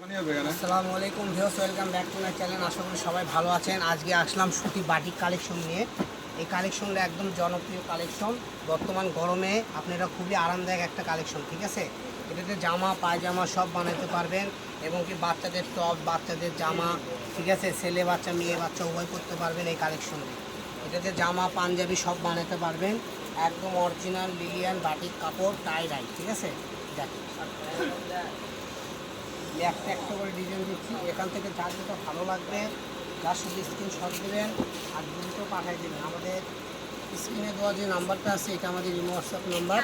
আসসালামু আলাইকুম viewers, welcome back to my channel. আশা করি সবাই ভালো আছেন। আজকে আসলাম সুতি বাটিক কালেকশন নিয়ে। এই কালেকশনটা একদম জনপ্রিয় কালেকশন। বর্তমান গরমে আপনারা খুবই আরামদায়ক একটা কালেকশন, ঠিক আছে। এটাতে জামা পায়জামা সব বানাতে পারবেন এবং কি বাচ্চাদের টপ, বাচ্চাদের জামা, ঠিক আছে, ছেলে বাচ্চা মেয়ে বাচ্চা উভয় করতে পারবেন এই কালেকশন দিয়ে। এটাতে জামা পাঞ্জাবি সব বানাতে পারবেন। একদম অরিজিনাল লিলিয়ান বাটিক কাপড়, টাই ডাই, ঠিক আছে। দেখেন একটা একটা করে ডিজাইন দিচ্ছি। এখান থেকে যার যেটা ভালো লাগবে যার শুধু স্ক্রিনশট দেবেন আর দ্রুত পাঠিয়ে দেবেন। আমাদের স্ক্রিনে দেওয়া যে নাম্বারটা আছে এটা আমাদের ইমো হোয়াটসঅ্যাপ নাম্বার।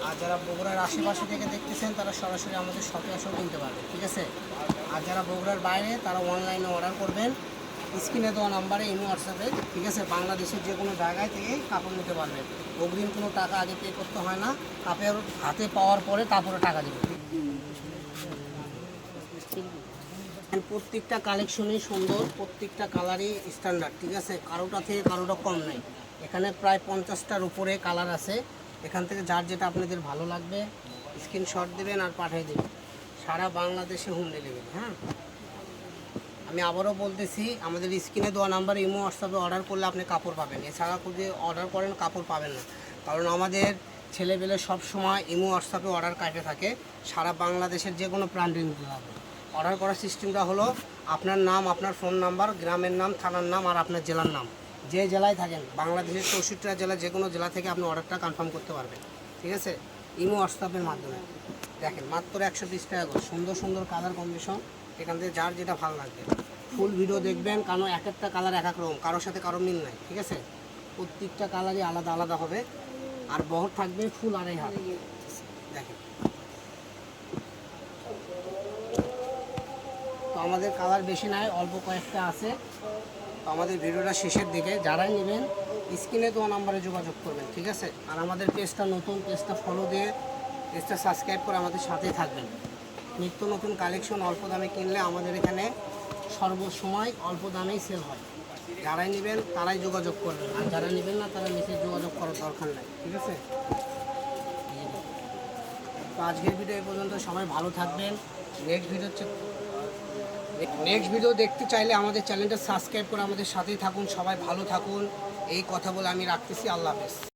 আর যারা বগুড়ার আশেপাশে থেকে দেখতেছেন তারা সরাসরি আমাদের শপে এসেও কিনতে পারবে, ঠিক আছে। আর যারা বগুড়ার বাইরে তারা অনলাইনে অর্ডার করবেন স্ক্রিনে দেওয়া নাম্বারে ইমো হোয়াটসঅ্যাপে, ঠিক আছে। বাংলাদেশের যে কোনো জায়গায় থেকেই কাপড় নিতে পারবেন। অগ্রিম কোনো টাকা আগে পে করতে হয় না। কাপড় হাতে পাওয়ার পরে তারপরে টাকা দেবেন। প্রত্যেকটা কালেকশনই সুন্দর, প্রত্যেকটা কালারই স্ট্যান্ডার্ড, ঠিক আছে। কারোটা থেকে কারোটা কম নাই। এখানে প্রায় 50টার উপরে কালার আছে। এখান থেকে যার যেটা আপনাদের ভালো লাগবে স্ক্রিনশট দেবেন আর পাঠিয়ে দেবেন। সারা বাংলাদেশে হোম ডেলিভারি। হ্যাঁ, আমি আবারও বলতেছি, আমাদের স্ক্রিনে দেওয়া নাম্বার ইমো হোয়াটসঅ্যাপে অর্ডার করলে আপনি কাপড় পাবেন। এছাড়া যদি অর্ডার করেন কাপড় পাবেন না। কারণ আমাদের ছেলেবেলে সব সময় ইমো হোয়াটসঅ্যাপে অর্ডার কাটে থাকে। সারা বাংলাদেশের যে কোনো প্রান্তে নিতে হবে। অর্ডার করার সিস্টেমটা হলো আপনার নাম, আপনার ফোন নাম্বার, গ্রামের নাম, থানার নাম আর আপনার জেলার নাম। যে জেলায় থাকেন বাংলাদেশের 64টা জেলা, যে কোনো জেলা থেকে আপনি অর্ডারটা কনফার্ম করতে পারবেন, ঠিক আছে, ইমো হোয়াটসঅ্যাপের মাধ্যমে। দেখেন মাত্র 120 টাকা করে সুন্দর সুন্দর কালার কম্বিনেশন। এখান থেকে যার যেটা ভালো লাগবে ফুল ভিডিও দেখবেন, কারণ এক একটা কালার এক এক রকম, কারোর সাথে কারোর মিল নাই, ঠিক আছে। প্রত্যেকটা কালারই আলাদা আলাদা হবে। আর বহর থাকবে ফুল 2.5 হাত। দেখেন তো আমাদের কালার বেশি নাই, অল্প কয়েকটা আছে। তো আমাদের ভিডিওটা শেষের দিকে যারাই নেবেন স্ক্রিনে দেওয়া নাম্বারে যোগাযোগ করবেন, ঠিক আছে। আর আমাদের পেজটা নতুন, পেজটা ফলো দিয়ে পেজটা সাবস্ক্রাইব করে আমাদের সাথেই থাকবেন। নিত্য নতুন কালেকশন অল্প দামে কিনলে আমাদের এখানে সর্বসময় অল্প দামেই সেল হয়। যারাই নেবেন তারাই যোগাযোগ করবেন, আর যারা নেবেন না তারা নিচে যোগাযোগ করার দরকার নাই, ঠিক আছে। তো আজকের ভিডিও এই পর্যন্ত। সবাই ভালো থাকবেন। নেক্সট ভিডিও দেখতে চাইলে আমাদের চ্যানেলটা সাবস্ক্রাইব করে আমাদের সাথেই থাকুন। সবাই ভালো থাকুন, এই কথা বলে আমি রাখতেছি। আল্লাহ হাফেজ।